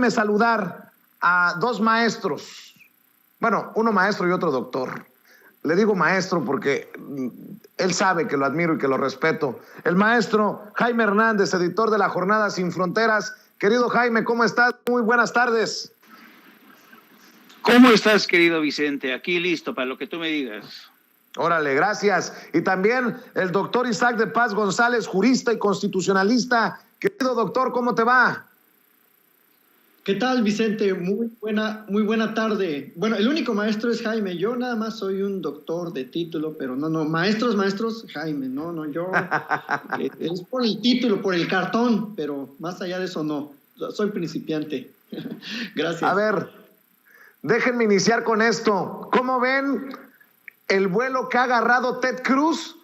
Permítame saludar a dos maestros. Bueno, uno maestro y otro doctor. Le digo maestro porque él sabe que lo admiro y que lo respeto. El maestro Jaime Hernández, editor de La Jornada Sin Fronteras. Querido Jaime, ¿cómo estás? Muy buenas tardes. ¿Cómo estás, querido Vicente? Aquí listo para lo que tú me digas. Órale, gracias. Y también el doctor Isaac de Paz González, jurista y constitucionalista. Querido doctor, ¿cómo te va? ¿Qué tal, Vicente? Muy buena tarde. Bueno, el único maestro es Jaime. Yo nada más soy un doctor de título, pero no, maestros, Jaime. No, yo es por el título, por el cartón, pero más allá de eso no. Soy principiante. Gracias. A ver, déjenme iniciar con esto. ¿Cómo ven el vuelo que ha agarrado Ted Cruz,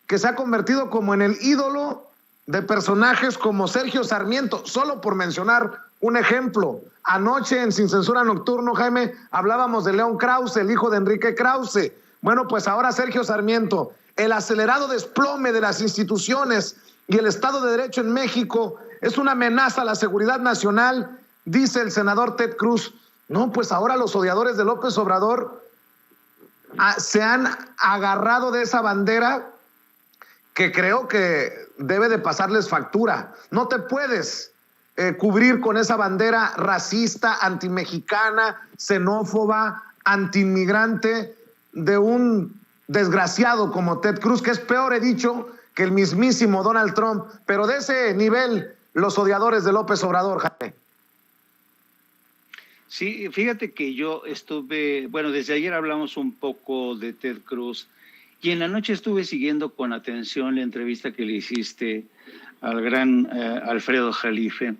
que se ha convertido como en el ídolo de personajes como Sergio Sarmiento? Solo por mencionar un ejemplo. Anoche en Sin Censura Nocturno, Jaime, hablábamos de León Krause, el hijo de Enrique Krause. Bueno, pues ahora Sergio Sarmiento. El acelerado desplome de las instituciones y el Estado de Derecho en México es una amenaza a la seguridad nacional, dice el senador Ted Cruz. No, pues ahora los odiadores de López Obrador se han agarrado de esa bandera que creo que debe de pasarles factura. No te puedes cubrir con esa bandera racista, antimexicana, xenófoba, antiinmigrante de un desgraciado como Ted Cruz, que es peor, he dicho, que el mismísimo Donald Trump, pero de ese nivel los odiadores de López Obrador, Jaime. Sí, fíjate que yo estuve, bueno, desde ayer hablamos un poco de Ted Cruz y en la noche estuve siguiendo con atención la entrevista que le hiciste al gran Alfredo Jalife.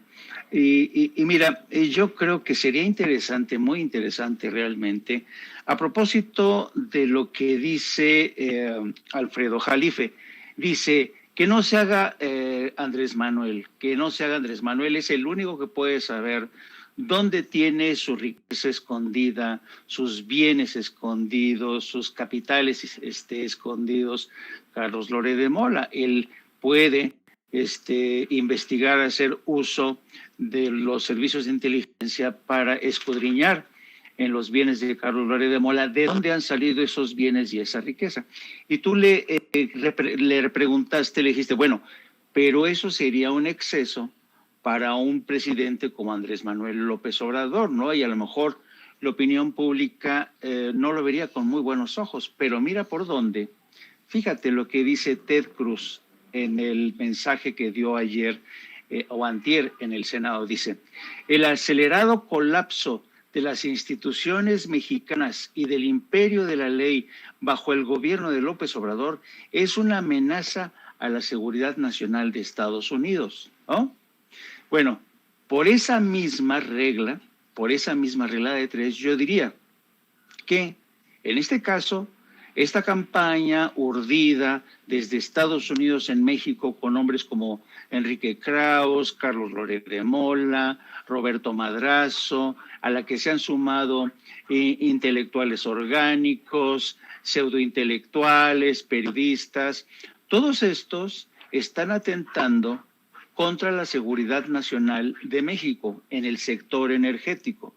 Y mira, yo creo que sería interesante, muy interesante realmente, a propósito de lo que dice Alfredo Jalife. Dice que no se haga Andrés Manuel, es el único que puede saber dónde tiene su riqueza escondida, sus bienes escondidos, sus capitales escondidos, Carlos Loret de Mola. Él puede investigar, hacer uso de los servicios de inteligencia para escudriñar en los bienes de Carlos Loret de Mola, de dónde han salido esos bienes y esa riqueza. Y tú le preguntaste, le dijiste, bueno, pero eso sería un exceso para un presidente como Andrés Manuel López Obrador, ¿no? Y a lo mejor la opinión pública no lo vería con muy buenos ojos, pero mira por dónde. Fíjate lo que dice Ted Cruz en el mensaje que dio ayer o antier en el Senado. Dice, el acelerado colapso de las instituciones mexicanas y del imperio de la ley bajo el gobierno de López Obrador es una amenaza a la seguridad nacional de Estados Unidos, ¿no? Bueno, por esa misma regla de tres, yo diría que en este caso, esta campaña urdida desde Estados Unidos en México con hombres como Enrique Krause, Carlos Loret de Mola, Roberto Madrazo, a la que se han sumado intelectuales orgánicos, pseudointelectuales, periodistas, todos estos están atentando contra la seguridad nacional de México en el sector energético.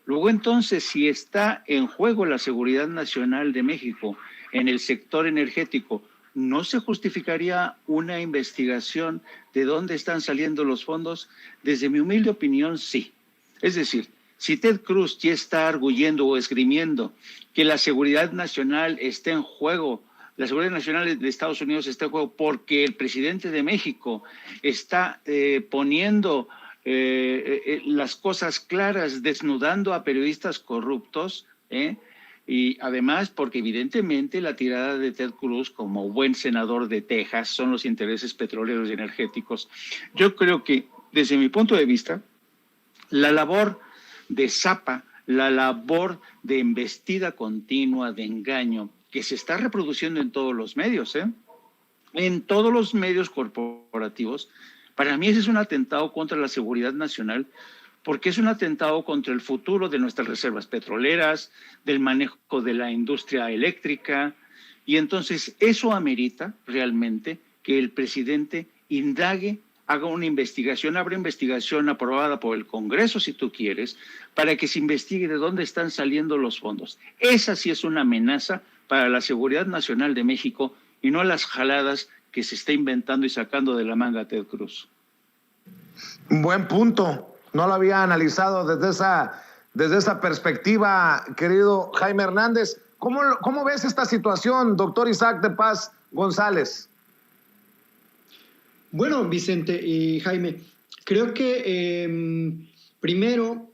Luego entonces, si está en juego la seguridad nacional de México en el sector energético, ¿no se justificaría una investigación de dónde están saliendo los fondos? Desde mi humilde opinión, sí. Es decir, si Ted Cruz ya está arguyendo o esgrimiendo que la seguridad nacional está en juego, la seguridad nacional de Estados Unidos está en juego porque el presidente de México está poniendo las cosas claras, desnudando a periodistas corruptos, y además porque evidentemente la tirada de Ted Cruz como buen senador de Texas son los intereses petroleros y energéticos. Yo creo que desde mi punto de vista, la labor de Zapa, la labor de embestida continua, de engaño, que se está reproduciendo en todos los medios, en todos los medios corporativos, para mí ese es un atentado contra la seguridad nacional, porque es un atentado contra el futuro de nuestras reservas petroleras, del manejo de la industria eléctrica, y entonces eso amerita realmente que el presidente indague haga una investigación, habrá investigación aprobada por el Congreso, si tú quieres, para que se investigue de dónde están saliendo los fondos. Esa sí es una amenaza para la seguridad nacional de México y no las jaladas que se está inventando y sacando de la manga Ted Cruz. Buen punto. No lo había analizado desde esa perspectiva, querido Jaime Hernández. ¿Cómo ves esta situación, doctor Isaac de Paz González? Bueno, Vicente y Jaime, creo que primero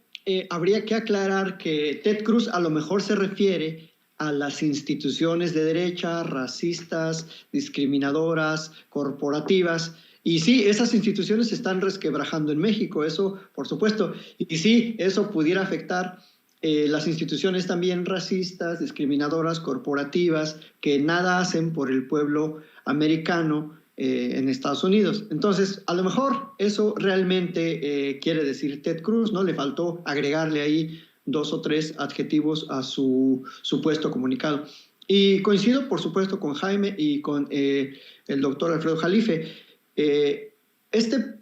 habría que aclarar que Ted Cruz a lo mejor se refiere a las instituciones de derecha, racistas, discriminadoras, corporativas. Y sí, esas instituciones se están resquebrajando en México, eso por supuesto. Y sí, eso pudiera afectar las instituciones también racistas, discriminadoras, corporativas, que nada hacen por el pueblo americano en Estados Unidos. Entonces, a lo mejor eso realmente quiere decir Ted Cruz, ¿no? Le faltó agregarle ahí 2 o 3 adjetivos a su supuesto comunicado. Y coincido, por supuesto, con Jaime y con el doctor Alfredo Jalife. Este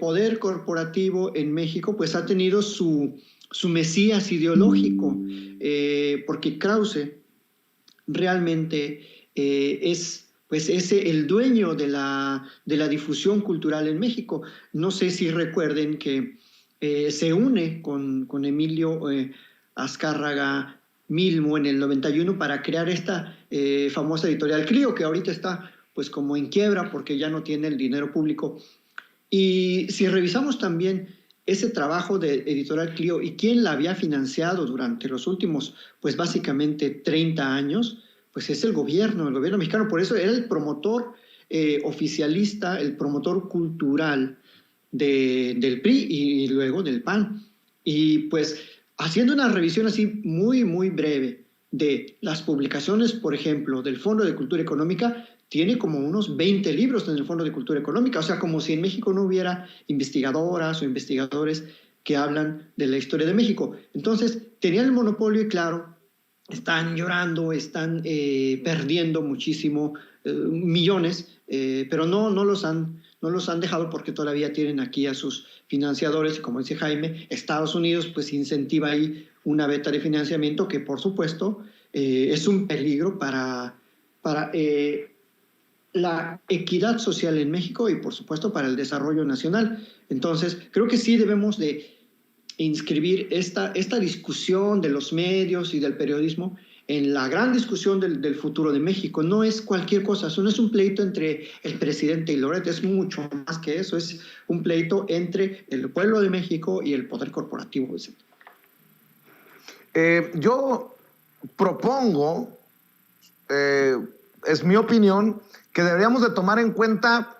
poder corporativo en México pues ha tenido su mesías ideológico, porque Krause realmente es pues el dueño de la difusión cultural en México. No sé si recuerden que se une con Emilio Azcárraga Milmo en el 91 para crear esta famosa editorial Clio, que ahorita está pues como en quiebra porque ya no tiene el dinero público. Y si revisamos también ese trabajo de editorial Clio y quién la había financiado durante los últimos, pues básicamente 30 años, pues es el gobierno mexicano. Por eso era el promotor oficialista, el promotor cultural del PRI y luego del PAN. Y pues haciendo una revisión así muy, muy breve de las publicaciones, por ejemplo, del Fondo de Cultura Económica, tiene como unos 20 libros en el Fondo de Cultura Económica, o sea, como si en México no hubiera investigadoras o investigadores que hablan de la historia de México. Entonces, tenían el monopolio y claro, están llorando, están perdiendo muchísimo, millones, pero no los han dejado porque todavía tienen aquí a sus financiadores, y como dice Jaime, Estados Unidos pues incentiva ahí una veta de financiamiento que por supuesto es un peligro para la equidad social en México y por supuesto para el desarrollo nacional. Entonces creo que sí debemos de inscribir esta discusión de los medios y del periodismo en la gran discusión del futuro de México. No es cualquier cosa, eso no es un pleito entre el presidente y Loret, es mucho más que eso, es un pleito entre el pueblo de México y el poder corporativo. Yo propongo, es mi opinión, que deberíamos de tomar en cuenta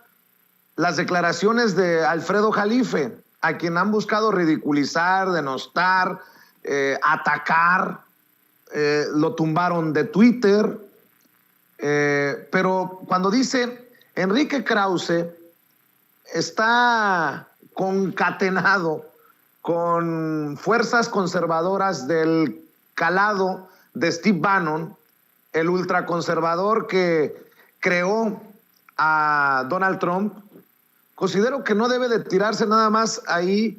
las declaraciones de Alfredo Jalife, a quien han buscado ridiculizar, denostar, atacar, lo tumbaron de Twitter, pero cuando dice Enrique Krause está concatenado con fuerzas conservadoras del calado de Steve Bannon, el ultraconservador que creó a Donald Trump, considero que no debe de tirarse nada más ahí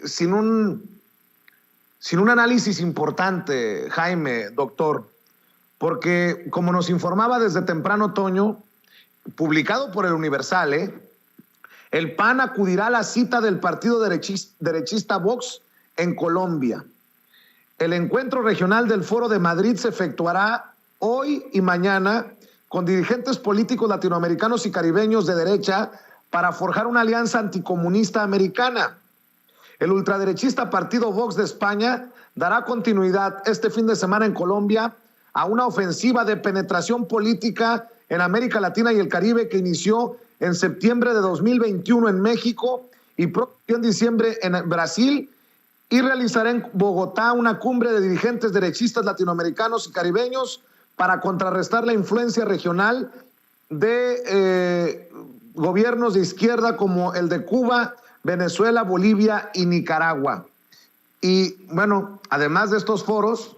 sin un análisis importante, Jaime, doctor, porque como nos informaba desde temprano otoño, publicado por el Universal, el PAN acudirá a la cita del partido derechista Vox en Colombia. El encuentro regional del Foro de Madrid se efectuará hoy y mañana con dirigentes políticos latinoamericanos y caribeños de derecha para forjar una alianza anticomunista americana. El ultraderechista partido Vox de España dará continuidad este fin de semana en Colombia a una ofensiva de penetración política en América Latina y el Caribe que inició en septiembre de 2021 en México y en diciembre en Brasil, y realizará en Bogotá una cumbre de dirigentes derechistas latinoamericanos y caribeños para contrarrestar la influencia regional de gobiernos de izquierda como el de Cuba, Venezuela, Bolivia y Nicaragua. Y bueno, además de estos foros,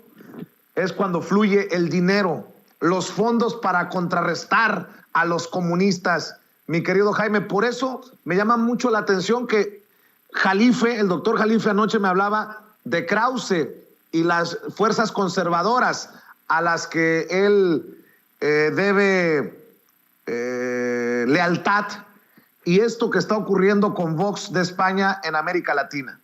es cuando fluye el dinero, los fondos para contrarrestar a los comunistas mi querido Jaime. Por eso me llama mucho la atención que Jalife, el doctor Jalife anoche me hablaba de Krause y las fuerzas conservadoras a las que él debe lealtad, y esto que está ocurriendo con Vox de España en América Latina.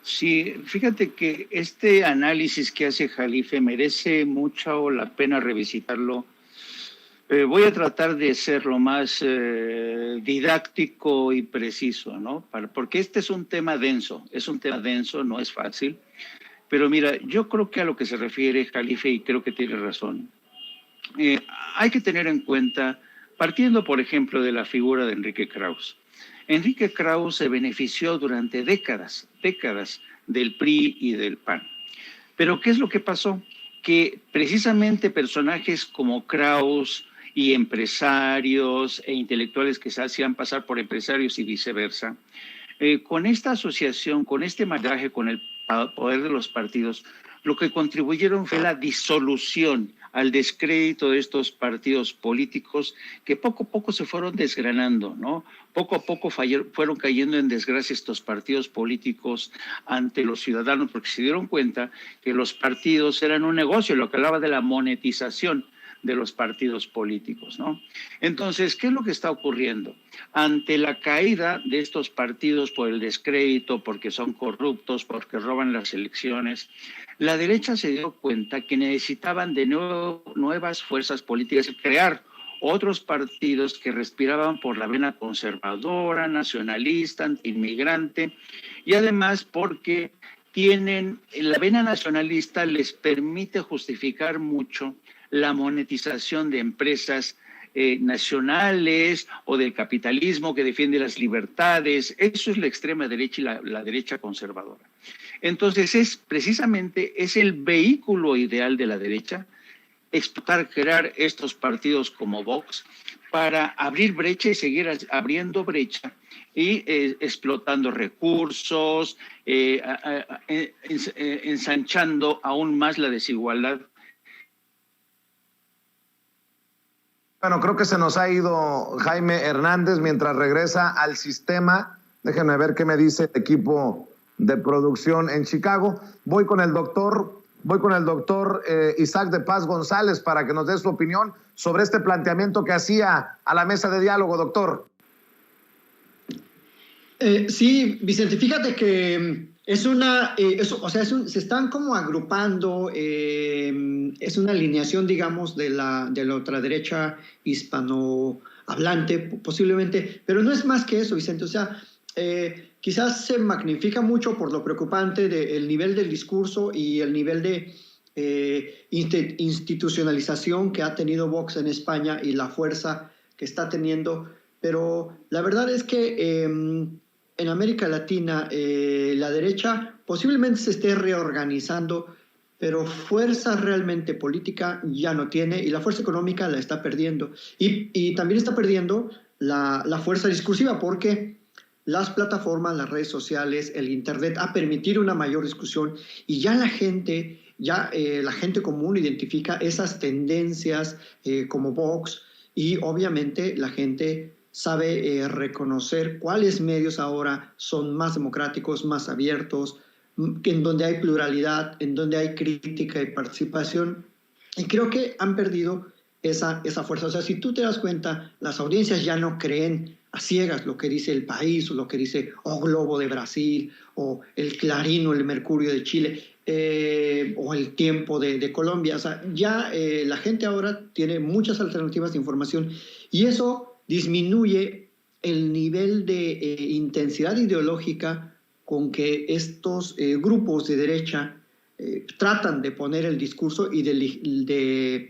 Sí, fíjate que este análisis que hace Jalife merece mucho la pena revisitarlo. Voy a tratar de ser lo más didáctico y preciso, ¿no? Porque este es un tema denso, no es fácil. Pero mira, yo creo que a lo que se refiere Jalife, y creo que tiene razón, hay que tener en cuenta, partiendo por ejemplo de la figura de Enrique Krauss. Enrique Krauss se benefició durante décadas del PRI y del PAN. Pero ¿qué es lo que pasó? Que precisamente personajes como Krauss y empresarios e intelectuales que se hacían pasar por empresarios y viceversa, con esta asociación, con este maridaje con el poder de los partidos, lo que contribuyeron fue la disolución, al descrédito de estos partidos políticos que poco a poco se fueron desgranando, ¿no? Poco a poco fueron cayendo en desgracia estos partidos políticos ante los ciudadanos, porque se dieron cuenta que los partidos eran un negocio, lo que hablaba de la monetización de los partidos políticos, ¿no? Entonces, ¿qué es lo que está ocurriendo? Ante la caída de estos partidos por el descrédito, porque son corruptos, porque roban las elecciones, la derecha se dio cuenta que necesitaban de nuevas fuerzas políticas, crear otros partidos que respiraban por la vena conservadora, nacionalista, antiinmigrante, y además porque la vena nacionalista les permite justificar mucho la monetización de empresas nacionales o del capitalismo que defiende las libertades. Eso es la extrema derecha y la derecha conservadora. Entonces, precisamente es el vehículo ideal de la derecha, explotar, crear estos partidos como Vox para abrir brecha y seguir abriendo brecha y explotando recursos, ensanchando aún más la desigualdad. Bueno, creo que se nos ha ido Jaime Hernández mientras regresa al sistema. Déjenme ver qué me dice el equipo de producción en Chicago. Voy con el doctor Isaac de Paz González para que nos dé su opinión sobre este planteamiento que hacía a la mesa de diálogo, doctor. Sí, Vicente, fíjate que se están como agrupando, es una alineación, digamos, de la ultraderecha hispanohablante, posiblemente, pero no es más que eso, Vicente, o sea, quizás se magnifica mucho por lo preocupante del nivel del discurso y el nivel de institucionalización que ha tenido Vox en España y la fuerza que está teniendo, pero la verdad es que en América Latina la derecha posiblemente se esté reorganizando, pero fuerza realmente política ya no tiene y la fuerza económica la está perdiendo. Y también está perdiendo la fuerza discursiva porque las plataformas, las redes sociales, el internet ha permitido una mayor discusión y ya la gente común identifica esas tendencias como Vox y obviamente la gente sabe reconocer cuáles medios ahora son más democráticos, más abiertos, en donde hay pluralidad, en donde hay crítica y participación. Y creo que han perdido esa fuerza. O sea, si tú te das cuenta, las audiencias ya no creen a ciegas lo que dice El País o lo que dice O Globo de Brasil o El Clarín o El Mercurio de Chile o El Tiempo de Colombia. O sea, ya la gente ahora tiene muchas alternativas de información y eso disminuye el nivel de intensidad ideológica con que estos grupos de derecha tratan de poner el discurso y de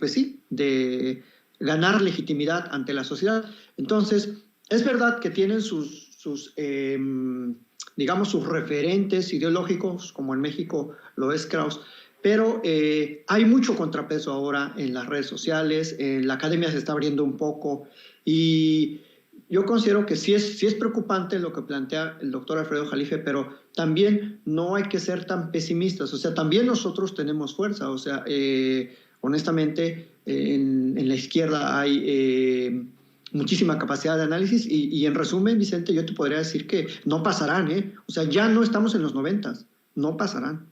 ganar legitimidad ante la sociedad. Entonces, es verdad que tienen sus referentes ideológicos, como en México lo es Krauss, pero hay mucho contrapeso ahora en las redes sociales, la academia se está abriendo un poco y yo considero que sí es preocupante lo que plantea el doctor Alfredo Jalife, pero también no hay que ser tan pesimistas, o sea, también nosotros tenemos fuerza, o sea, honestamente, en la izquierda hay muchísima capacidad de análisis y en resumen, Vicente, yo te podría decir que no pasarán, ¿eh? O sea, ya no estamos en los 90s, no pasarán.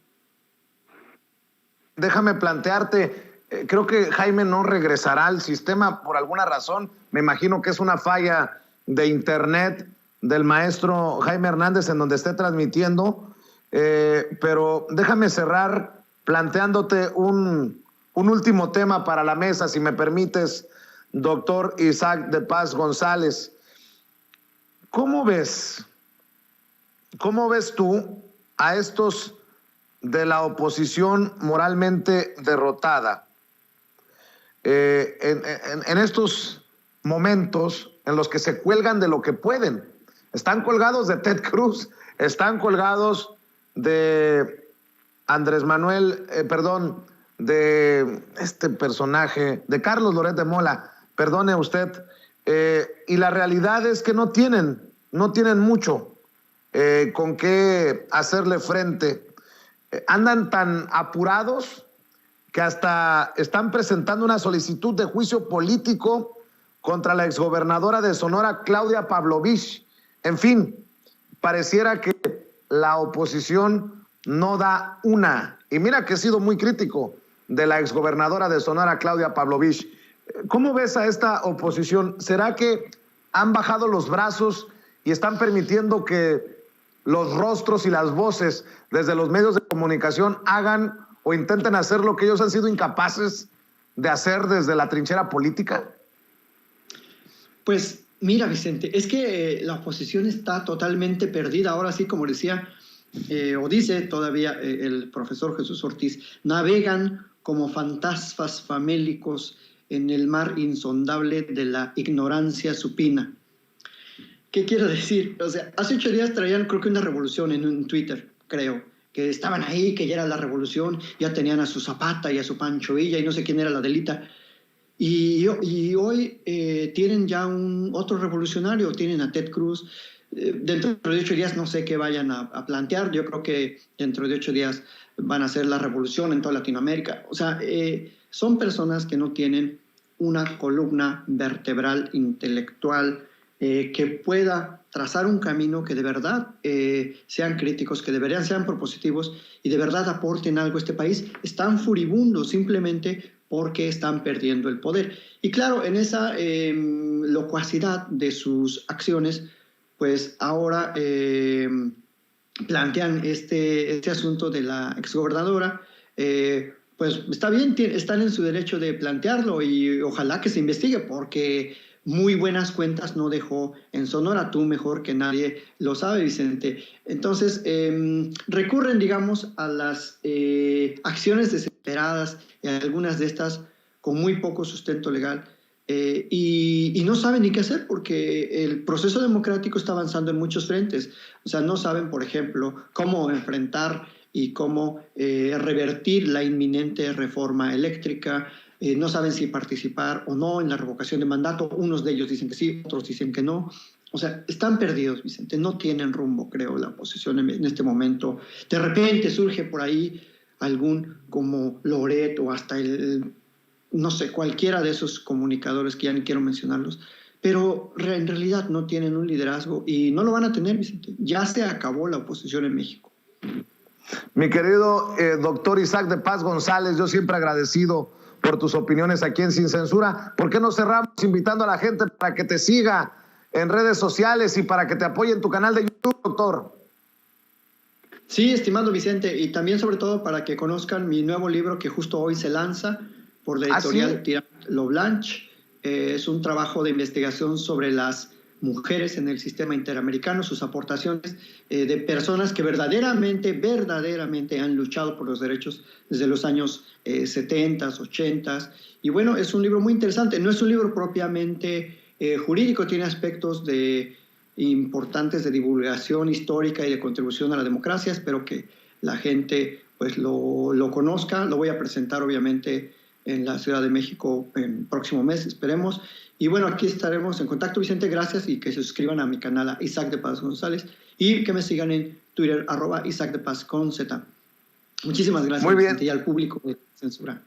Déjame plantearte, creo que Jaime no regresará al sistema por alguna razón. Me imagino que es una falla de internet del maestro Jaime Hernández en donde esté transmitiendo, pero déjame cerrar planteándote un último tema para la mesa, si me permites, doctor Isaac de Paz González. ¿Cómo ves tú a estos de la oposición moralmente derrotada en estos momentos en los que se cuelgan de lo que pueden? Están colgados de Ted Cruz, están colgados de Andrés Manuel, de este personaje, de Carlos Loret de Mola, perdone usted, y la realidad es que no tienen mucho con qué hacerle frente. Andan tan apurados que hasta están presentando una solicitud de juicio político contra la exgobernadora de Sonora, Claudia Pavlovich. En fin, pareciera que la oposición no da una. Y mira que he sido muy crítico de la exgobernadora de Sonora, Claudia Pavlovich. ¿Cómo ves a esta oposición? ¿Será que han bajado los brazos y están permitiendo que los rostros y las voces desde los medios de comunicación hagan o intenten hacer lo que ellos han sido incapaces de hacer desde la trinchera política? Pues mira, Vicente, es que la oposición está totalmente perdida. Ahora sí, como decía, o dice todavía el profesor Jesús Ortiz, navegan como fantasmas famélicos en el mar insondable de la ignorancia supina. ¿Qué quiero decir? O sea, hace 8 días traían, creo que una revolución en un Twitter, creo, que estaban ahí, que ya era la revolución, ya tenían a su Zapata y a su Pancho Villa y no sé quién era la Delita. Y hoy tienen ya otro revolucionario, tienen a Ted Cruz. Dentro de 8 días no sé qué vayan a plantear. Yo creo que dentro de 8 días van a hacer la revolución en toda Latinoamérica. O sea, son personas que no tienen una columna vertebral intelectual que pueda trazar un camino que de verdad sean críticos, que sean propositivos y de verdad aporten algo a este país. Están furibundos simplemente porque están perdiendo el poder. Y claro, en esa locuacidad de sus acciones, pues ahora plantean este asunto de la exgobernadora. Pues está bien, están en su derecho de plantearlo y ojalá que se investigue, porque muy buenas cuentas no dejó en Sonora. Tú mejor que nadie lo sabe, Vicente. Entonces, recurren, digamos, a las acciones desesperadas, y algunas de estas con muy poco sustento legal, y no saben ni qué hacer porque el proceso democrático está avanzando en muchos frentes. O sea, no saben, por ejemplo, cómo enfrentar y cómo revertir la inminente reforma eléctrica. No saben si participar o no en la revocación de mandato. Unos de ellos dicen que sí, otros dicen que no. O sea, están perdidos, Vicente. No tienen rumbo, creo, la oposición en este momento. De repente surge por ahí algún como Loret o hasta no sé, cualquiera de esos comunicadores que ya ni quiero mencionarlos, pero en realidad no tienen un liderazgo y no lo van a tener, Vicente. Ya se acabó la oposición en México. Mi querido doctor Isaac de Paz González, yo siempre agradecido por tus opiniones aquí en Sin Censura. ¿Por qué no cerramos invitando a la gente para que te siga en redes sociales y para que te apoye en tu canal de YouTube, doctor? Sí, estimado Vicente, y también sobre todo para que conozcan mi nuevo libro que justo hoy se lanza por la editorial Tirant Lo Blanche. Es un trabajo de investigación sobre las mujeres en el sistema interamericano, sus aportaciones de personas que verdaderamente han luchado por los derechos desde los años 70, 80. Y bueno, es un libro muy interesante. No es un libro propiamente jurídico, tiene aspectos importantes de divulgación histórica y de contribución a la democracia. Espero que la gente pues lo conozca. Lo voy a presentar obviamente en la Ciudad de México en próximo mes, esperemos. Y bueno, aquí estaremos en contacto, Vicente. Gracias, y que se suscriban a mi canal, a Isaac de Paz González, y que me sigan en Twitter, @Isaac de Paz con Z. Muchísimas gracias, muy bien, Vicente, y al público de Censura.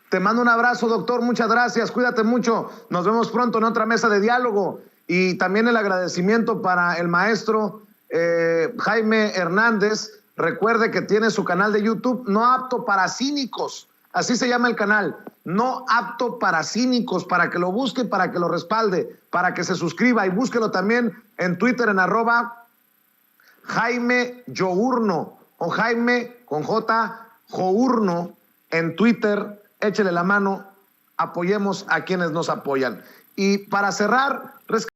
Te mando un abrazo, doctor. Muchas gracias. Cuídate mucho. Nos vemos pronto en otra mesa de diálogo. Y también el agradecimiento para el maestro Jaime Hernández. Recuerde que tiene su canal de YouTube, No Apto para Cínicos. Así se llama el canal. No Apto para Cínicos. Para que lo busque, para que lo respalde, para que se suscriba. Y búsquelo también en Twitter en @Jaime Journo o Jaime con J, Journo en Twitter. Échele la mano, apoyemos a quienes nos apoyan. Y para cerrar,